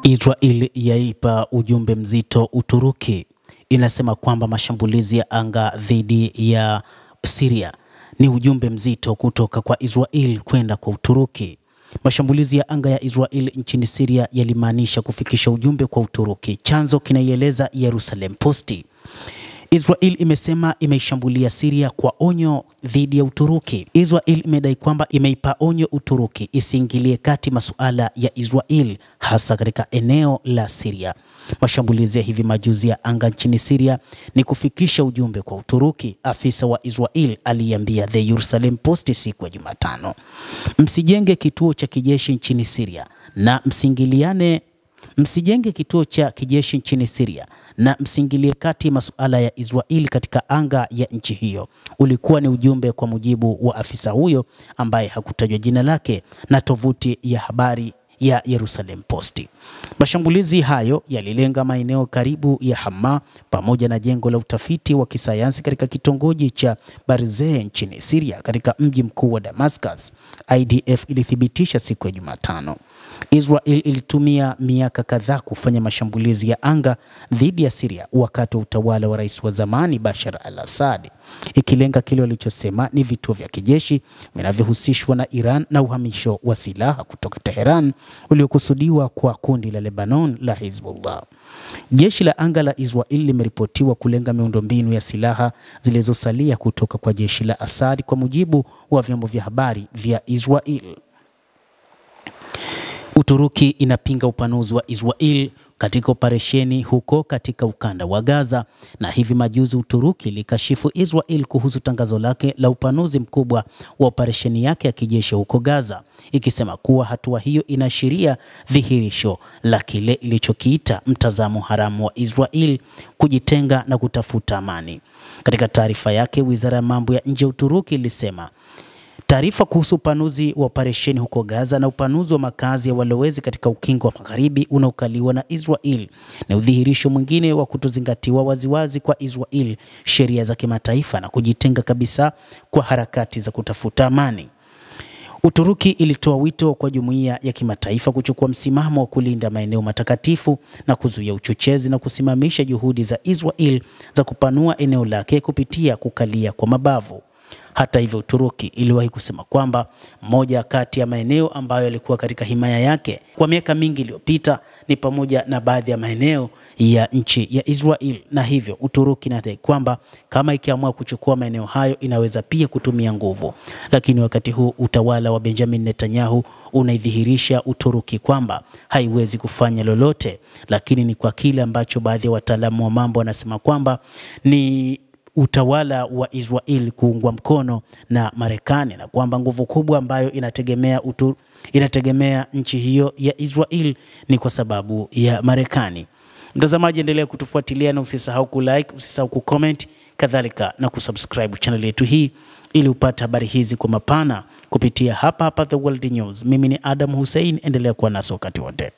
Israel yaipa ujumbe mzito Uturuki. Inasema kwamba mashambulizi ya anga dhidi ya Syria ni ujumbe mzito kutoka kwa Israel kwenda kwa Uturuki. Mashambulizi ya anga ya Israel nchini Syria yalimaanisha kufikisha ujumbe kwa Uturuki. Chanzo kinaieleza Jerusalem Post. Israel imesema imeishambulia Syria kwa onyo dhidi ya Uturuki. Israel imedai kwamba imeipa onyo Uturuki isiingilie kati masuala ya Israel hasa katika eneo la Syria. Mashambulizi ya hivi majuzi ya anga nchini Syria ni kufikisha ujumbe kwa Uturuki, afisa wa Israel aliambia The Jerusalem Post siku ya Jumatano. Msijenge kituo cha kijeshi nchini Syria na msijenge kituo cha kijeshi nchini Syria na msingilie kati masuala ya Israel katika anga ya nchi hiyo. Ulikuwa ni ujumbe kwa mujibu wa afisa huyo ambaye hakutajwa jina lake na tovuti ya habari ya Jerusalem Post. Mashambulizi hayo yalilenga maeneo karibu ya Hama pamoja na jengo la utafiti wa kisayansi katika kitongoji cha Barzeh nchini Syria katika mji mkuu wa Damascus. IDF ilithibitisha siku ya Jumatano. Israel ilitumia miaka kadhaa kufanya mashambulizi ya anga dhidi ya Syria wakati wa utawala wa rais wa zamani Bashar al-Assad, ikilenga kile walichosema ni vituo vya kijeshi vinavyohusishwa na Iran na uhamisho wa silaha kutoka Tehran uliokusudiwa kwa kundi la Lebanon la Hezbollah. Jeshi la anga la Israel limeripotiwa kulenga miundombinu ya silaha zilizosalia kutoka kwa jeshi la Assad kwa mujibu wa vyombo vya habari vya Israel. Uturuki inapinga upanuzi wa Israel katika operesheni huko katika ukanda wa Gaza, na hivi majuzi Uturuki likashifu Israel kuhusu tangazo lake la upanuzi mkubwa wa operesheni yake ya kijeshi huko Gaza, ikisema kuwa hatua hiyo inaashiria dhihirisho la kile ilichokiita mtazamo haramu wa Israel kujitenga na kutafuta amani. Katika taarifa yake, Wizara ya Mambo ya Nje ya Uturuki ilisema taarifa kuhusu upanuzi wa operesheni huko Gaza na upanuzi wa makazi ya walowezi katika ukingo wa Magharibi unaokaliwa na Israel ni udhihirisho mwingine wa kutozingatiwa waziwazi kwa Israel sheria za kimataifa na kujitenga kabisa kwa harakati za kutafuta amani. Uturuki ilitoa wito kwa jumuiya ya kimataifa kuchukua msimamo wa kulinda maeneo matakatifu na kuzuia uchochezi na kusimamisha juhudi za Israel za kupanua eneo lake kupitia kukalia kwa mabavu. Hata hivyo, Uturuki iliwahi kusema kwamba moja kati ya maeneo ambayo yalikuwa katika himaya yake kwa miaka mingi iliyopita ni pamoja na baadhi ya maeneo ya nchi ya Israel, na hivyo Uturuki inadai kwamba kama ikiamua kuchukua maeneo hayo inaweza pia kutumia nguvu. Lakini wakati huu utawala wa Benjamin Netanyahu unaidhihirisha Uturuki kwamba haiwezi kufanya lolote, lakini ni kwa kile ambacho baadhi ya wataalamu wa mambo wanasema kwamba ni utawala wa Israel kuungwa mkono na Marekani, na kwamba nguvu kubwa ambayo inategemea nchi hiyo ya Israel ni kwa sababu ya Marekani. Mtazamaji, endelea kutufuatilia na usisahau kulike, usisahau kucomment, kadhalika na kusubscribe channel yetu hii ili upate habari hizi kwa mapana kupitia hapa The World News. Mimi ni Adam Hussein, endelea kuwa nasi wakati wote.